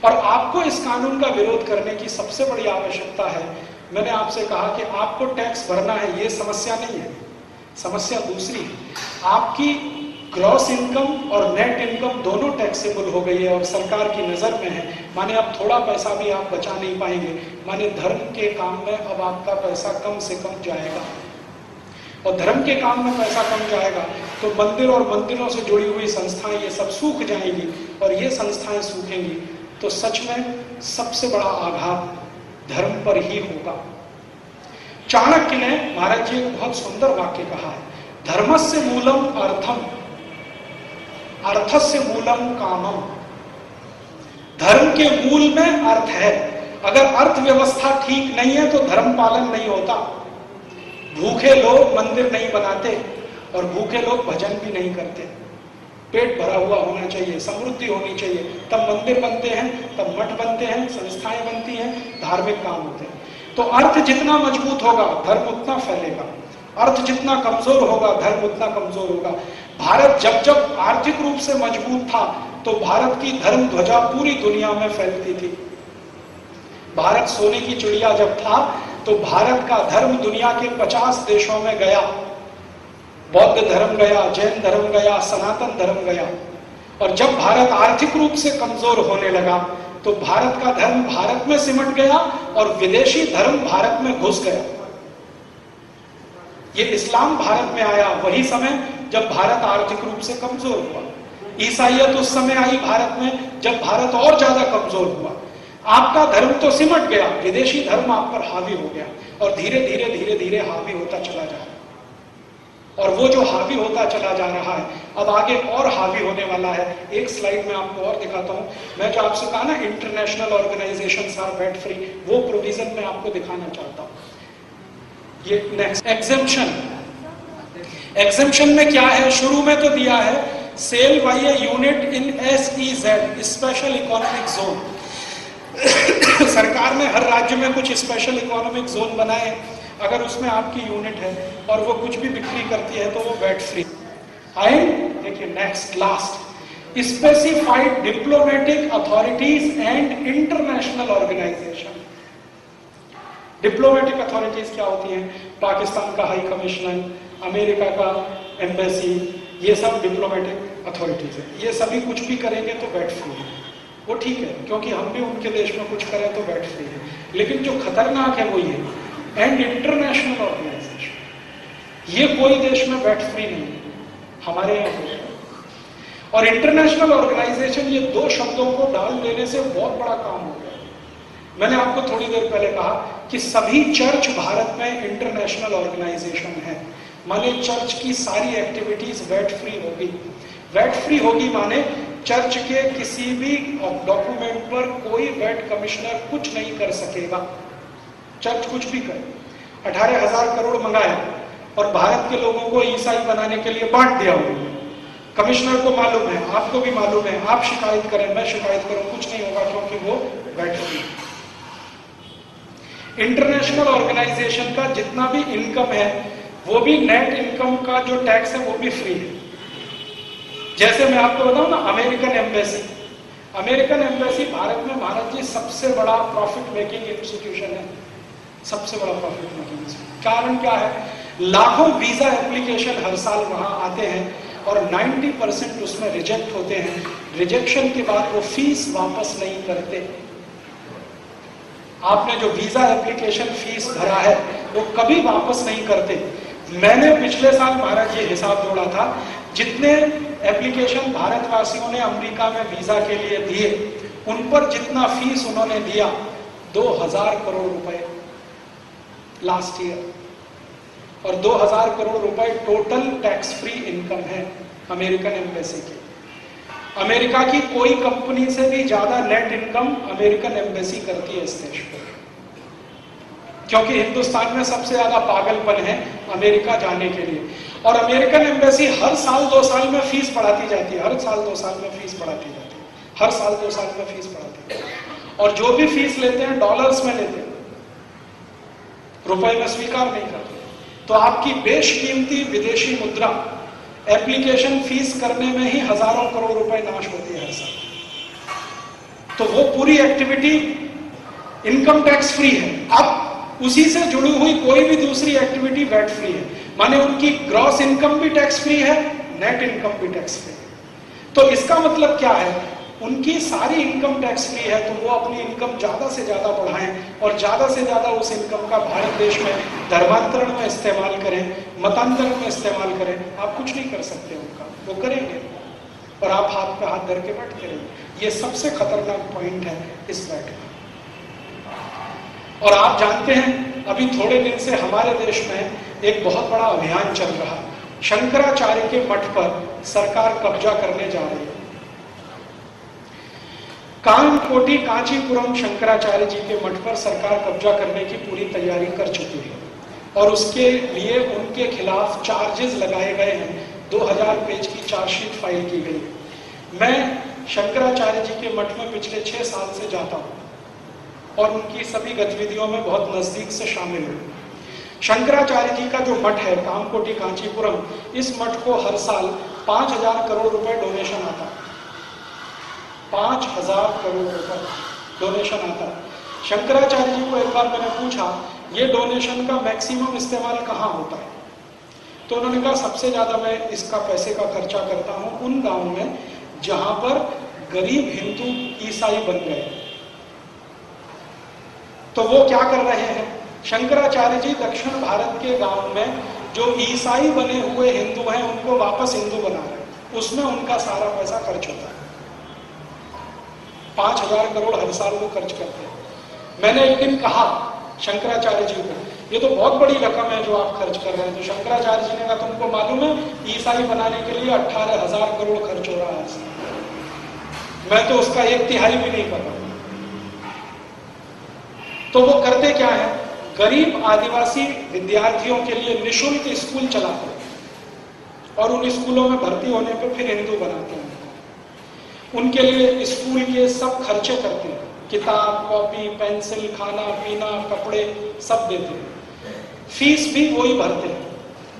और आपको इस कानून का विरोध करने की सबसे बड़ी आवश्यकता है, मैंने आपसे कहा कि आपको टैक्स भरना है, ये समस्या नहीं है, समस्या दूसरी है। आपकी ग्रॉस इनकम और नेट इनकम दोनों टैक्सेबल हो गई है और सरकार की नजर में है। माने अब थोड़ा पैसा भी आप बचा नहीं पाएंगे, माने धर्म के काम में अब आपका पैसा कम से कम जाएगा, और धर्म के काम में पैसा कम जाएगा तो मंदिर और मंदिरों से जुड़ी हुई संस्थाएं ये सब सूख जाएंगी, और ये संस्थाएं सूखेंगी तो सच में सबसे बड़ा आघात धर्म पर ही होगा। चाणक्य ने, महाराज जी, एक बहुत सुंदर वाक्य कहा है, धर्मस्य मूलम अर्थम, अर्थस्य मूलम कामम। धर्म के मूल में अर्थ है, अगर अर्थव्यवस्था ठीक नहीं है तो धर्म पालन नहीं होता। भूखे लोग मंदिर नहीं बनाते और भूखे लोग भजन भी नहीं करते। पेट भरा हुआ होना चाहिए, समृद्धि होनी चाहिए, तब मंदिर बनते हैं, तब मठ बनते हैं, संस्थाएं बनती हैं, धार्मिक काम होते हैं। तो अर्थ जितना मजबूत होगा धर्म उतना फैलेगा, अर्थ जितना कमजोर होगा धर्म उतना कमजोर होगा। भारत जब जब आर्थिक रूप से मजबूत था तो भारत की धर्म ध्वजा पूरी दुनिया में फैलती थी। भारत सोने की चिड़िया जब था तो भारत का धर्म दुनिया के 50 देशों में गया, बौद्ध धर्म गया, जैन धर्म गया, सनातन धर्म गया। और जब भारत आर्थिक रूप से कमजोर होने लगा तो भारत का धर्म भारत में सिमट गया और विदेशी धर्म भारत में घुस गया। ये इस्लाम भारत में आया वही समय जब भारत आर्थिक रूप से कमजोर हुआ। ईसाइयत उस समय आई भारत में जब भारत और ज्यादा कमजोर हुआ। आपका धर्म तो सिमट गया, विदेशी धर्म आप पर हावी हो गया और धीरे धीरे धीरे धीरे हावी होता चला जा रहा है। और वो जो हावी होता चला जा रहा है अब आगे और हावी होने वाला है। एक स्लाइड में आपको और दिखाता हूं। मैं जो आपसे कहा ना international organisations are VAT free, वो प्रोविजन में आपको दिखाना चाहता हूं। ये नेक्स्ट एग्जेम्पशन, एग्जेम्पशन में क्या है, शुरू में तो दिया है sale by a unit in SEZ, special economic zone. सरकार ने हर राज्य में कुछ स्पेशल इकोनॉमिक जोन बनाए, अगर उसमें आपकी यूनिट है और वो कुछ भी बिक्री करती है तो वो वैट फ्री। आए देखिए next last, specified diplomatic authorities and international organisation. Diplomatic authorities क्या होती हैं? पाकिस्तान का हाई कमिश्नर, अमेरिका का एम्बेसी, ये सब डिप्लोमेटिक अथॉरिटीज है। ये सभी कुछ भी करेंगे तो वैट फ्री है, वो ठीक है, क्योंकि हम भी उनके देश में कुछ करें तो वैट फ्री है। लेकिन जो खतरनाक है वो ये एंड इंटरनेशनल ऑर्गेनाइजेशन, ये कोई देश में वैट फ्री नहीं है, हमारे यहाँ। और इंटरनेशनल ऑर्गेनाइजेशन, ये दो शब्दों को डाल देने से बहुत बड़ा काम हो गया। मैंने आपको थोड़ी देर पहले कहा कि सभी चर्च भारत में इंटरनेशनल ऑर्गेनाइजेशन है, माने चर्च की सारी एक्टिविटीज वैट फ्री होगी। वैट फ्री होगी माने चर्च के किसी भी डॉक्यूमेंट पर कोई वैट कमिश्नर कुछ नहीं कर सकेगा। चर्च कुछ भी करे, 18,000 करोड़ मंगाया और भारत के लोगों को ईसाई बनाने के लिए बांट दिया उन्होंने। कमिश्नर को मालूम है, आपको भी मालूम है, आप शिकायत करें, मैं शिकायत करूं, कुछ नहीं होगा क्योंकि वो वैट फ्री। इंटरनेशनल ऑर्गेनाइजेशन का जितना भी इनकम है वो भी नेट इनकम का जो टैक्स है वो भी फ्री है। जैसे मैं आपको बताऊं ना, American embassy, American embassy Bharat में महाराज जी सबसे बड़ा प्रॉफिट मेकिंग इंस्टीट्यूशन है, सबसे बड़ा प्रॉफिट मेकिंग इंस्टीट्यूशन। कारण क्या है? लाखों वीजा एप्लीकेशन हर साल वहां आते हैं और 90% उसमें रिजेक्ट होते हैं। रिजेक्शन के बाद वो फीस वापस नहीं करते। आपने जो वीजा एप्लीकेशन फीस भरा है वो कभी वापस नहीं करते। मैंने पिछले साल महाराज जी हिसाब जोड़ा था, जितने एप्लीकेशन भारतवासियों ने अमेरिका में वीजा के लिए दिए उन पर जितना फीस उन्होंने दिया 2000 करोड़ रुपए लास्ट ईयर, और 2000 करोड़ रुपए टोटल टैक्स फ्री इनकम है अमेरिकन एम्बेसी की। अमेरिका की कोई कंपनी से भी ज्यादा नेट इनकम अमेरिकन एम्बेसी करती है इस देश पर, क्योंकि हिंदुस्तान में सबसे ज्यादा पागलपन है अमेरिका जाने के लिए। और अमेरिकन एम्बेसी हर साल 2 साल में फीस बढ़ाती जाती है, हर साल 2 साल में फीस बढ़ाती जाती है, हर साल 2 साल में फीस बढ़ाती है। और जो भी फीस लेते हैं डॉलर्स में लेते हैं, रुपए में स्वीकार नहीं करते। तो आपकी बेशकीमती विदेशी मुद्रा एप्लीकेशन फीस करने में ही हजारों करोड़ रुपए नाश होती है हर साल। तो वो पूरी एक्टिविटी इनकम टैक्स फ्री है। अब उसी से जुड़ी हुई कोई भी दूसरी एक्टिविटी वैट फ्री है, माने उनकी ग्रॉस इनकम भी टैक्स फ्री है, नेट इनकम भी टैक्स फ्री है। तो इसका मतलब क्या है, उनकी सारी इनकम टैक्स फ्री है, तो वो अपनी इनकम ज्यादा से ज्यादा बढ़ाएं और ज्यादा से ज्यादा उस इनकम का भारत देश में धर्मांतरण में इस्तेमाल करें, मतांतरण में इस्तेमाल करें। आप कुछ नहीं कर सकते उनका, वो करेंगे और आप हाथ पे हाथ धर के बैठते रहिए। ये सबसे खतरनाक पॉइंट है इस वैट का। और आप जानते हैं अभी थोड़े दिन से हमारे देश में एक बहुत बड़ा अभियान चल रहा है, शंकराचार्य के मठ पर सरकार कब्जा करने जा रही है। कामकोटी कांचीपुरम शंकराचार्य जी के मठ पर सरकार कब्जा करने की पूरी तैयारी कर चुकी है और उसके लिए उनके खिलाफ चार्जेस लगाए गए हैं। 2000 पेज की चार्जशीट फाइल की गई है। मैं शंकराचार्य जी के मठ में पिछले 6 साल से जाता हूं और उनकी सभी गतिविधियों में बहुत नजदीक से शामिल हूं। शंकराचार्य जी का जो मठ है कामकोटी कांचीपुरम, इस मठ को हर साल 5000 करोड़ रुपए डोनेशन आता है। 5000 करोड़ रुपए डोनेशन आता है। शंकराचार्य जी को एक बार मैंने पूछा, ये डोनेशन का मैक्सिमम इस्तेमाल कहाँ होता है? तो उन्होंने कहा सबसे ज्यादा मैं इसका पैसे का खर्चा करता हूं उन गांव में जहां पर गरीब हिंदू ईसाई बन गए। तो वो क्या कर रहे हैं, शंकराचार्य जी दक्षिण भारत के गांव में जो ईसाई बने हुए हिंदू हैं उनको वापस हिंदू बना रहे हैं, उसमें उनका सारा पैसा खर्च होता है। 5000 करोड़ हर साल वो खर्च करते हैं। मैंने एक दिन कहा शंकराचार्य जी को, ये तो बहुत बड़ी रकम है जो आप खर्च कर रहे हैं। तो शंकराचार्य जी ने कहा तुमको मालूम है ईसाई बनाने के लिए 18,000 करोड़ खर्च हो रहा है, मैं तो उसका 1/3 भी नहीं कर रहा। तो वो करते क्या है, गरीब आदिवासी विद्यार्थियों के लिए निःशुल्क स्कूल चलाते हैं और उन स्कूलों में भर्ती होने पर फिर हिंदू बनाते हैं। उनके लिए स्कूल के सब खर्चे करते हैं, किताब, कॉपी, पेंसिल, खाना पीना, कपड़े सब देते हैं। फीस भी वही भरते हैं।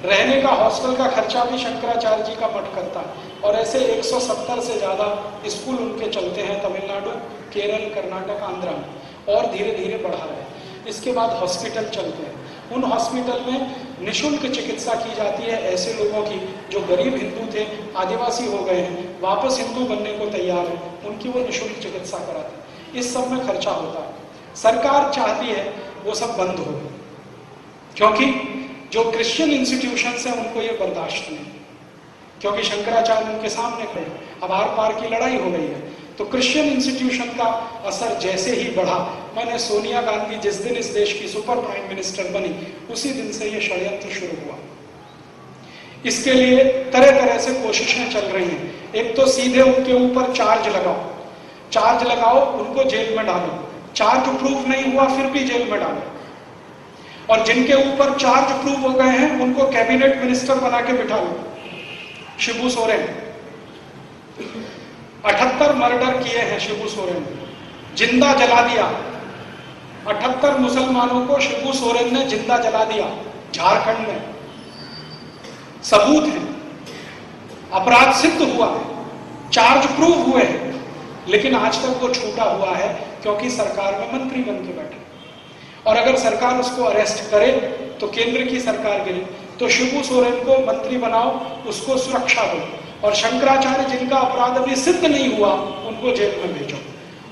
रहने का हॉस्टल का खर्चा भी शंकराचार्य जी का मठ करता है। और ऐसे 170 से ज्यादा स्कूल उनके चलते हैं तमिलनाडु, केरल, कर्नाटक, आंध्रा में, और धीरे धीरे बढ़ा रहे हैं। इसके बाद हॉस्पिटल चलते हैं। उन हॉस्पिटल में निःशुल्क चिकित्सा की जाती है ऐसे लोगों की जो गरीब हिंदू थे, आदिवासी हो गए हैं, वापस हिंदू बनने को तैयार है, उनकी वो निःशुल्क चिकित्सा कराते हैं। इस सब में खर्चा होता है। सरकार चाहती है वो सब बंद हो, क्योंकि जो क्रिश्चियन इंस्टीट्यूशंस हैं उनको ये बर्दाश्त नहीं, क्योंकि शंकराचार्य उनके सामने खड़े। अब आर पार की लड़ाई हो गई है, तो क्रिश्चियन इंस्टीट्यूशन का असर जैसे ही बढ़ा, मैंने सोनिया गांधी जिस दिन इस देश की सुपर प्राइम मिनिस्टर बनी, उसी दिन से ये षड्यंत्र शुरू हुआ। इसके लिए तरह तरह से कोशिशें चल रही हैं। एक तो सीधे उनके ऊपर चार्ज लगाओ, उनको जेल में डालो। चार्ज प्रूफ नहीं हुआ फिर भी जेल में डालो। और जिनके ऊपर चार्ज प्रूफ हो गए हैं उनको कैबिनेट मिनिस्टर बना के बिठा लो। शिबू सोरेन 78 मर्डर किए हैं शिबू सोरेन ने, जिंदा जला दिया। 78 मुसलमानों को शिबू सोरेन ने जिंदा जला दिया झारखंड में। सबूत है, अपराध सिद्ध हुआ है, चार्ज प्रूफ हुए हैं, लेकिन आज तक वो छूटा हुआ है क्योंकि सरकार में मंत्री बन के बैठे। और अगर सरकार उसको अरेस्ट करे तो केंद्र की सरकार गिरे। तो शिबू सोरेन को मंत्री बनाओ, उसको सुरक्षा दो, और शंकराचार्य जिनका अपराध अभी सिद्ध नहीं हुआ उनको जेल में भेजो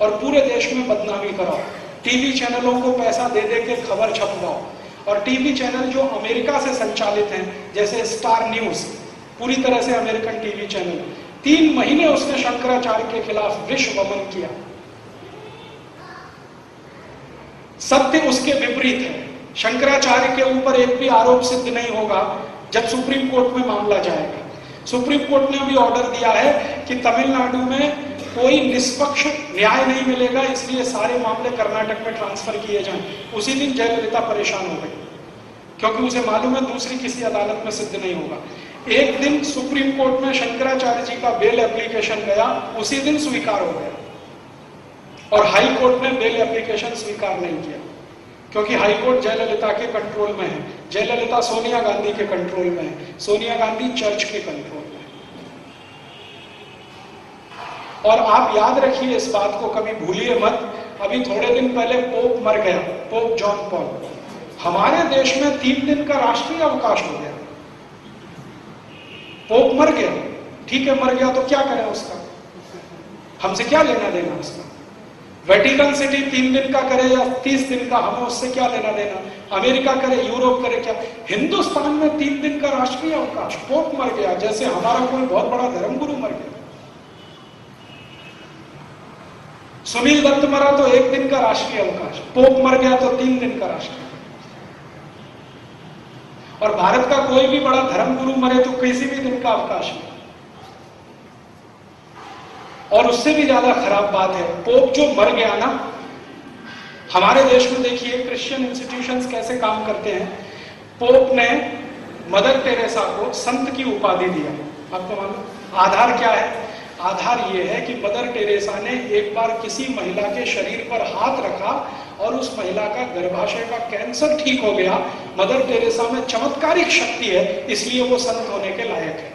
और पूरे देश में बदनामी कराओ। टीवी चैनलों को पैसा दे दे के खबर छपवाओ। और टीवी चैनल जो अमेरिका से संचालित हैं, जैसे स्टार न्यूज, पूरी तरह से अमेरिकन टीवी चैनल, 3 महीने उसने शंकराचार्य के खिलाफ विश्व वमन किया। सत्य उसके विपरीत है। शंकराचार्य के ऊपर एक भी आरोप सिद्ध नहीं होगा जब सुप्रीम कोर्ट में मामला जाएगा। सुप्रीम कोर्ट ने भी ऑर्डर दिया है कि तमिलनाडु में कोई निष्पक्ष न्याय नहीं मिलेगा, इसलिए सारे मामले कर्नाटक में ट्रांसफर किए जाएं। उसी दिन जयललिता परेशान हो गई क्योंकि उसे मालूम है दूसरी किसी अदालत में सिद्ध नहीं होगा। एक दिन सुप्रीम कोर्ट में शंकराचार्य जी का बेल एप्लीकेशन गया, उसी दिन स्वीकार हो गया। और हाई कोर्ट ने बेल एप्लीकेशन स्वीकार नहीं किया क्योंकि हाई कोर्ट जयललिता के कंट्रोल में है। जयललिता सोनिया गांधी के कंट्रोल में है, सोनिया गांधी चर्च के कंट्रोल में है। और आप याद रखिए इस बात को, कभी भूलिए मत, अभी थोड़े दिन पहले पोप मर गया, पोप जॉन पॉल। हमारे देश में 3 दिन का राष्ट्रीय अवकाश हो गया। पोप मर गया, ठीक है, मर गया तो क्या करें उसका, हमसे क्या लेना देना उसका। वेटिकन सिटी 3 दिन का करे या 30 दिन का, हमें उससे क्या लेना देना। अमेरिका करे, यूरोप करे, क्या। हिंदुस्तान में 3 दिन का राष्ट्रीय अवकाश, पोप मर गया, जैसे हमारा कोई बहुत बड़ा धर्मगुरु मर गया। सुनील दत्त मरा तो 1 दिन का राष्ट्रीय अवकाश, पोप मर गया तो 3 दिन का राष्ट्रीय। और भारत का कोई भी बड़ा धर्मगुरु मरे तो किसी भी दिन का अवकाश नहीं। और उससे भी ज्यादा खराब बात है, पोप जो मर गया ना, हमारे देश में देखिए क्रिश्चियन इंस्टीट्यूशंस कैसे काम करते हैं। पोप ने मदर टेरेसा को संत की उपाधि दिया। आपको मालूम आधार क्या है? आधार यह है कि मदर टेरेसा ने एक बार किसी महिला के शरीर पर हाथ रखा और उस महिला का गर्भाशय का कैंसर ठीक हो गया। मदर टेरेसा में चमत्कारिक शक्ति है, इसलिए वो संत होने के लायक है।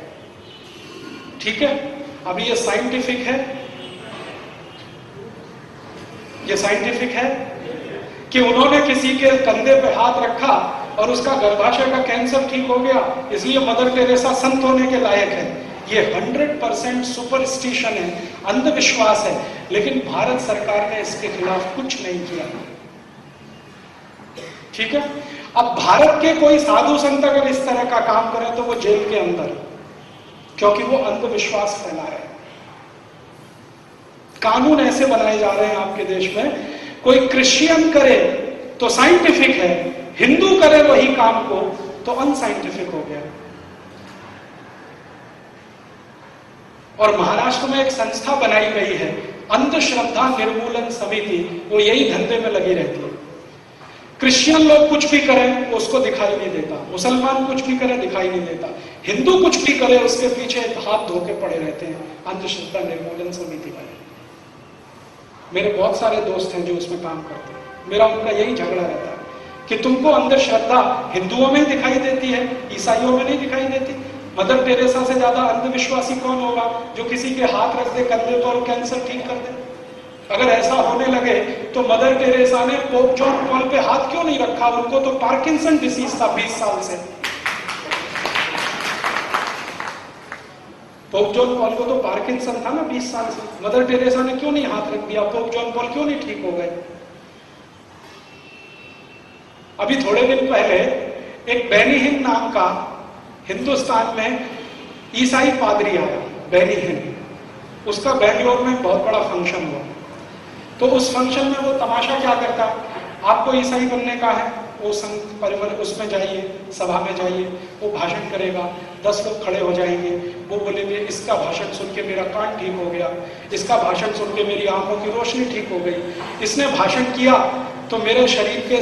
ठीक है, अभी ये साइंटिफिक है, ये साइंटिफिक है कि उन्होंने किसी के कंधे पे हाथ रखा और उसका गर्भाशय का कैंसर ठीक हो गया, इसलिए मदर टेरेसा संत होने के लायक है। ये 100% सुपरस्टिशन है, अंधविश्वास है, लेकिन भारत सरकार ने इसके खिलाफ कुछ नहीं किया। ठीक है, अब भारत के कोई साधु संत अगर इस तरह का काम करें तो वो जेल के अंदर, क्योंकि वो अंधविश्वास फैला रहे हैं। कानून ऐसे बनाए जा रहे हैं आपके देश में, कोई क्रिश्चियन करे तो साइंटिफिक है, हिंदू करे वही काम को तो अनसाइंटिफिक हो गया। और महाराष्ट्र में एक संस्था बनाई गई है, अंधश्रद्धा निर्मूलन समिति, वो यही धंधे में लगी रहती है। क्रिश्चियन लोग कुछ भी करें उसको दिखाई नहीं देता, मुसलमान कुछ भी करे दिखाई नहीं देता, हिंदू कुछ भी करे उसके पीछे हाथ धोके पड़े रहते हैं। अंधश्रद्धा निर्मूलन समिति बने। मेरे बहुत सारे दोस्त हैं जो उसमें काम करते हैं, मेरा उनका यही झगड़ा रहता है कि तुमको अंधश्रद्धा हिंदुओं में दिखाई देती है, ईसाइयों में नहीं दिखाई देती। मदर टेरेसा से ज्यादा अंधविश्वासी कौन होगा जो किसी के हाथ रख दे कंधे पर और कैंसर ठीक कर दे? अगर ऐसा होने लगे तो मदर टेरेसा ने पोप जॉन पॉल पे हाथ क्यों नहीं रखा? उनको तो पार्किंसन डिसीज था 20 साल से। पोप जॉन पॉल को तो पार्किंसन था ना 20 साल से। मदर टेरेसा ने क्यों नहीं हाथ रख दिया? पोप जॉन पॉल क्यों नहीं ठीक हो गए? अभी थोड़े दिन पहले एक बेनी हिन नाम का हिंदुस्तान में ईसाई पादरी आया, बेनी हिन। उसका बेंगलोर में बहुत बड़ा फंक्शन हुआ। तो उस फंक्शन में वो तमाशा क्या करता, आपको ईसाई बनने का है, वो संघ परिवार उसमें जाइए, सभा में जाइए, वो भाषण करेगा, 10 लोग खड़े हो जाएंगे, वो बोलेंगे इसका भाषण सुन के मेरा कान ठीक हो गया, इसका भाषण सुन के मेरी आंखों की रोशनी ठीक हो गई, इसने भाषण किया तो मेरे शरीर के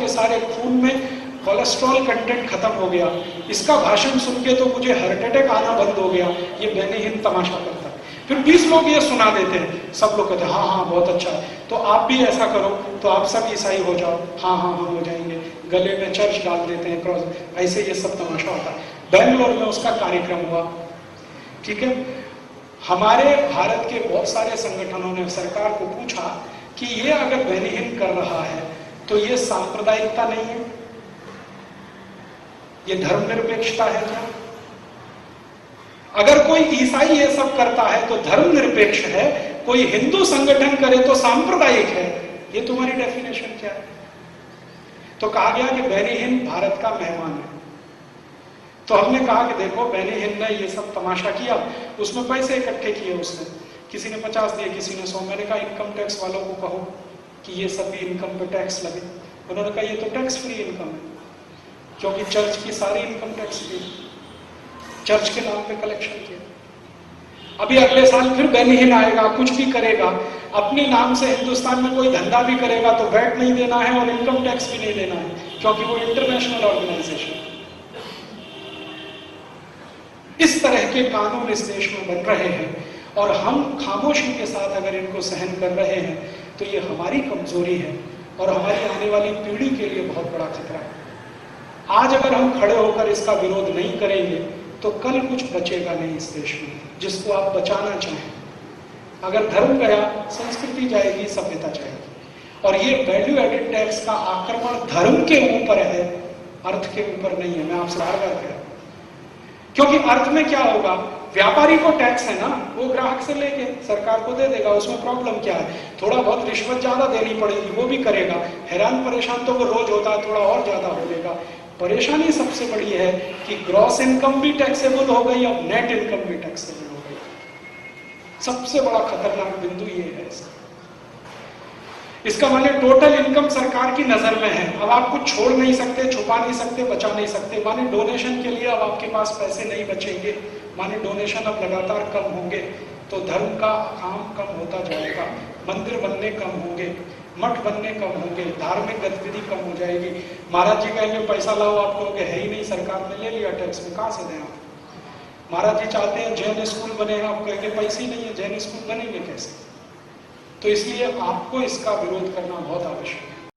सारे खून में कोलेस्ट्रॉल कंटेंट खत्म हो गया, इसका भाषण सुन के तो मुझे हार्ट अटैक आना बंद हो गया। ये बेनी हिन तमाशा करता है। फिर 20 लोग ये सुना देते हैं, सब लोग कहते हैं हाँ हाँ बहुत अच्छा है, तो आप भी ऐसा करो तो आप सब ईसाई हो जाओ। हाँ हाँ हाँ हो जाएंगे, गले में चर्च डाल देते हैं, क्रॉस, ऐसे ये सब तमाशा होता है। बेंगलोर में उसका कार्यक्रम हुआ। ठीक है, हमारे भारत के बहुत सारे संगठनों ने सरकार को पूछा कि ये अगर बेनी हिन कर रहा है तो ये सांप्रदायिकता नहीं है, ये धर्मनिरपेक्षता है क्या? अगर कोई ईसाई ये सब करता है तो धर्मनिरपेक्ष है, कोई हिंदू संगठन करे तो सांप्रदायिक है, ये तुम्हारी डेफिनेशन क्या है? तो कहा गया कि बेनी हिन भारत का मेहमान है। तो हमने कहा कि देखो बेनी हिन ने ये सब तमाशा किया, उसमें पैसे इकट्ठे किए उसने, किसी ने 50 दिए, किसी ने 100। मैंने कहा इनकम टैक्स वालों को कहो कि ये सब भी इनकम पे टैक्स लगे। उन्होंने कहा ये तो टैक्स फ्री इनकम है, क्योंकि चर्च की सारी इनकम टैक्स फ्री, चर्च के नाम पे कलेक्शन किया। अभी अगले साल फिर बेनी हिन आएगा, कुछ भी करेगा, अपने नाम से हिंदुस्तान में कोई धंधा भी करेगा तो वैट नहीं देना है और इनकम टैक्स भी नहीं देना है, क्योंकि वो इंटरनेशनल ऑर्गेनाइजेशन। इस तरह के कानून इस देश में बन रहे हैं और हम खामोशी के साथ अगर इनको सहन कर रहे हैं तो ये हमारी कमजोरी है और हमारी आने वाली पीढ़ी के लिए बहुत बड़ा खतरा है। आज अगर हम खड़े होकर इसका विरोध नहीं करेंगे तो कल कुछ बचेगा नहीं इस देश में, जिसको आप बचाना चाहें। अगर धर्म गया, संस्कृति जाएगी, सभ्यता जाएगी। और ये वैल्यू एडेड टैक्स का आक्रमण धर्म के ऊपर है, अर्थ के ऊपर नहीं है। मैं आपसे बार बार कह रहा हूं, क्योंकि अर्थ में क्या होगा, व्यापारी को टैक्स है ना, वो ग्राहक से लेके सरकार को दे देगा, उसमें प्रॉब्लम क्या है? थोड़ा बहुत रिश्वत ज्यादा देनी पड़ेगी, वो भी करेगा। हैरान परेशान तो वो रोज होता है, थोड़ा और ज्यादा हो जाएगा। परेशानी सबसे बड़ी है कि ग्रॉस इनकम भी टैक्सेबल हो गई, अब नेट इनकम भी टैक्सेबल हो गई। सबसे बड़ा खतरनाक बिंदु ये है इसका माने टोटल इनकम सरकार की नजर में है। अब आप कुछ छोड़ नहीं सकते, छुपा नहीं सकते, बचा नहीं सकते। माने डोनेशन के लिए अब आपके पास पैसे नहीं बचेंगे, माने डोनेशन अब लगातार कम होंगे, तो धर्म का काम कम होता जाएगा, मंदिर बनने कम होंगे, मठ बनने कम होंगे, धार्मिक गतिविधि कम हो जाएगी। महाराज जी कहेंगे पैसा लाओ, आप कहोगे है ही नहीं, सरकार ने ले लिया टैक्स में, कहां से दें आप? महाराज जी चाहते हैं जैन स्कूल बने, आप कहेंगे पैसे ही नहीं है, जैन स्कूल बनेंगे कैसे? तो इसलिए आपको इसका विरोध करना बहुत आवश्यक है।